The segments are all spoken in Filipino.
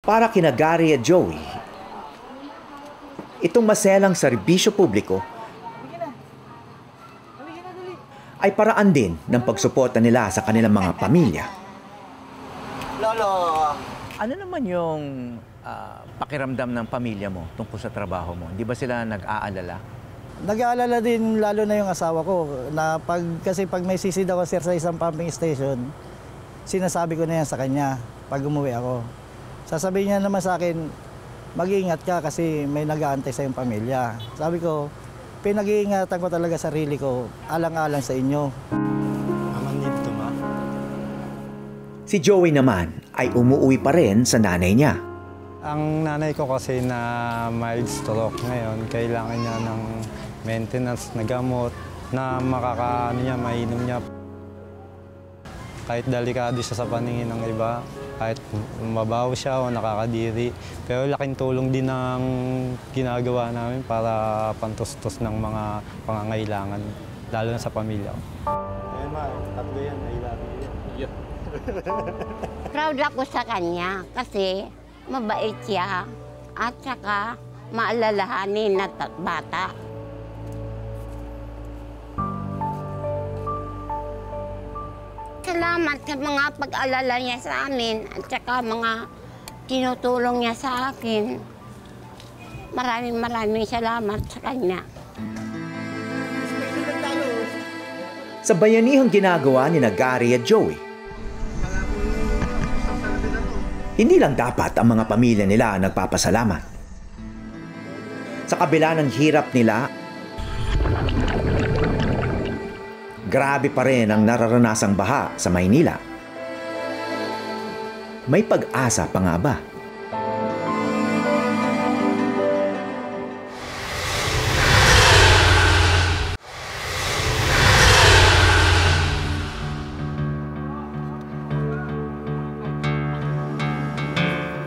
Para kina Gary at Joey, itong maselang serbisyo publiko ay paraan din ng pagsuporta nila sa kanilang mga pamilya. Lolo! Ano naman yung pakiramdam ng pamilya mo tungkol sa trabaho mo? Hindi ba sila nag-aalala? Nag-aalala din lalo na yung asawa ko na kasi pag may sisid ako sir sa isang pumping station, sinasabi ko na yan sa kanya pag umuwi ako. Sasabihin niya naman sa akin, mag-iingat ka kasi may nag-aantay sa iyong pamilya. Sabi ko, pinag-iingatan ko talaga sarili ko, alang-alang sa inyo. Si Joey naman ay umuwi pa rin sa nanay niya. Ang nanay ko kasi na mild stroke ngayon, kailangan niya ng maintenance na gamot na mainom niya. Kahit delikado siya sa paningin ng iba, kahit mabaho siya o nakakadiri. Pero laking tulong din ang ginagawa namin para pantustos ng mga pangangailangan, lalo na sa pamilya ko. Ayun ma, tatlo yan, I love you. Proud ako sa kanya kasi mabait siya at saka maalalahanin na bata. Salamat sa mga pag-alala niya sa amin at saka mga tinutulong niya sa akin. Maraming salamat sa kanya. Sa bayanihang ginagawa ni Gary at Joey, hindi lang dapat ang mga pamilya nila nagpapasalamat. Sa kabila ng hirap nila, grabe pa rin ang nararanasang baha sa Maynila. May pag-asa pa nga ba?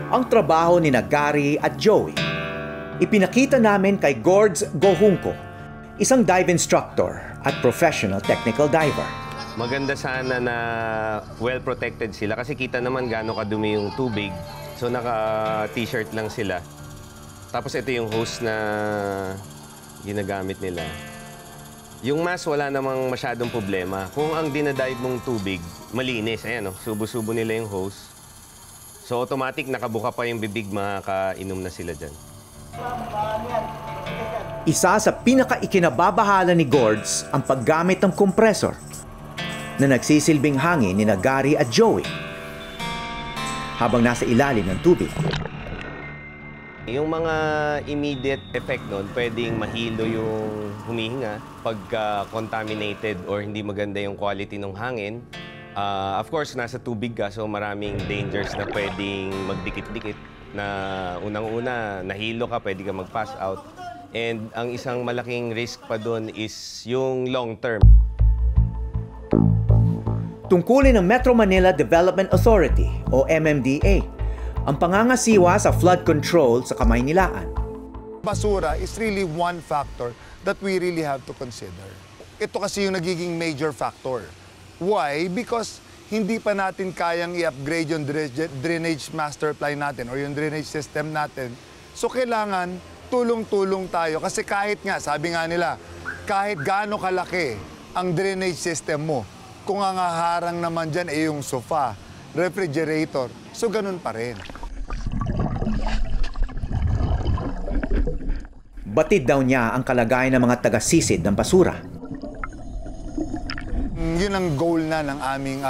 Ang trabaho ni Gary at Joey, ipinakita namin kay Gords Gohunko, isang dive instructor at professional technical diver. Maganda sana na well-protected sila kasi kita naman gaano kadumi yung tubig. So naka-t-shirt lang sila. Tapos ito yung hose na ginagamit nila. Yung mask wala namang masyadong problema. Kung ang dinadive mong tubig, malinis. Ayan, subo-subo nila yung hose. So automatic nakabuka pa yung bibig, makakainom na sila dyan. Isa sa pinaka-ikinababahala ni Gords ang paggamit ng compressor na nagsisilbing hangin ni Gary at Joey habang nasa ilalim ng tubig. Yung mga immediate effect nun, pwedeng mahilo yung humihinga pagka contaminated or hindi maganda yung quality ng hangin. Of course, nasa tubig ka, so maraming dangers na pwedeng magdikit-dikit na unang-una, nahilo ka, pwede ka mag-pass out. And ang isang malaking risk pa doon is yung long-term. Tungkulin ng Metro Manila Development Authority o MMDA ang pangangasiwa sa flood control sa Kamaynilaan. Basura is really one factor that we really have to consider. Ito kasi yung nagiging major factor. Why? Because hindi pa natin kayang i-upgrade yung drainage master plan natin or yung drainage system natin. So kailangan tulong-tulong tayo kasi kahit nga, sabi nga nila, kahit gaano kalaki ang drainage system mo, kung ang haharang naman dyan ay yung sofa, refrigerator, so ganun pa rin. Batid daw niya ang kalagayan ng mga taga-sisid ng basura. Yun ang goal na ng aming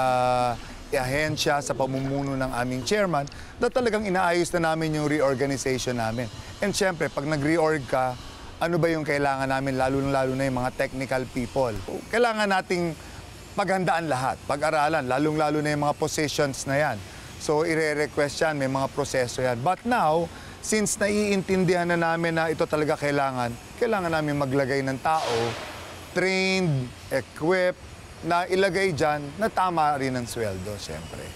ahensya sa pamumuno ng aming chairman na talagang inaayos na namin yung reorganization namin. And syempre, pag nag-reorg ka, ano ba yung kailangan namin, lalo na yung mga technical people. Kailangan nating paghandaan lahat, pag-aralan, lalong-lalo na yung mga positions na yan. So, ire-request yan, may mga proseso yan. But now, since naiintindihan na namin na ito talaga kailangan namin maglagay ng tao, trained, equipped, na ilagay dyan na tama rin ang sweldo, siyempre.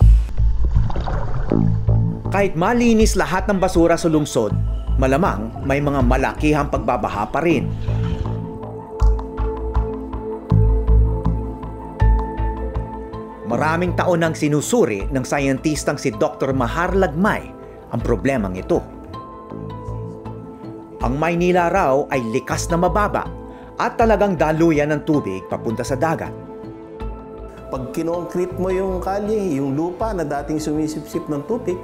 Kahit malinis lahat ng basura sa lungsod, malamang may mga malakihang pagbabaha pa rin. Maraming taon nang sinusuri ng sayentistang si Dr. Mahar Lagmay ang problemang ito. Ang Maynila raw ay likas na mababa at talagang daluyan ng tubig papunta sa dagat. Pag kinongkrete mo yung kalye, yung lupa na dating sumisipsip ng tubig,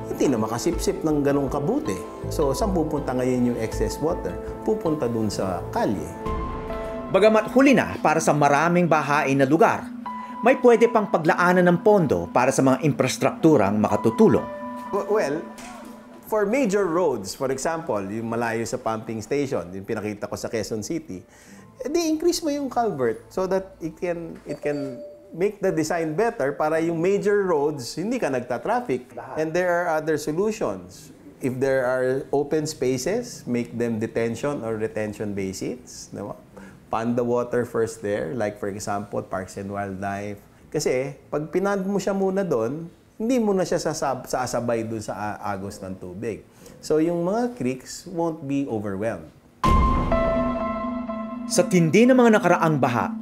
hindi na makasipsip ng ganong kabuti. So, saan pupunta ngayon yung excess water? Pupunta dun sa kalye. Bagamat huli na para sa maraming bahain na lugar, may pwede pang paglaanan ng pondo para sa mga infrastrukturang makatutulong. Well, for major roads, for example, yung malayo sa pumping station, yung pinakita ko sa Quezon City, di-increase mo yung culvert so that it can make the design better para yung major roads, hindi ka nagta-traffic. And there are other solutions. If there are open spaces, make them detention or retention basins. Diba? Pond the water first there, like for example, Parks and Wildlife. Kasi pag pinand mo siya muna doon, hindi mo na siya sasabay doon sa agos ng tubig. So yung mga creeks won't be overwhelmed. Sa tindi ng mga nakaraang baha,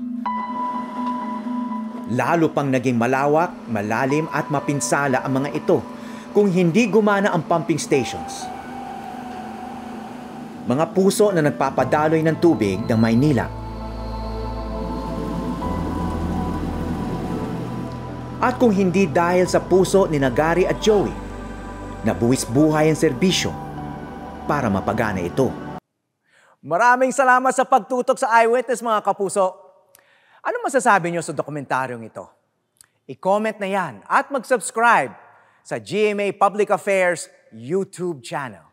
lalo pang naging malawak, malalim at mapinsala ang mga ito kung hindi gumana ang pumping stations. Mga puso na nagpapadaloy ng tubig ng Maynila. At kung hindi dahil sa puso ni Gary at Joey, nabuwis buhay ang serbisyo para mapagana ito. Maraming salamat sa pagtutok sa Eyewitness, mga kapuso. Ano masasabi niyo sa dokumentaryong ito? I-comment na yan at mag-subscribe sa GMA Public Affairs YouTube channel.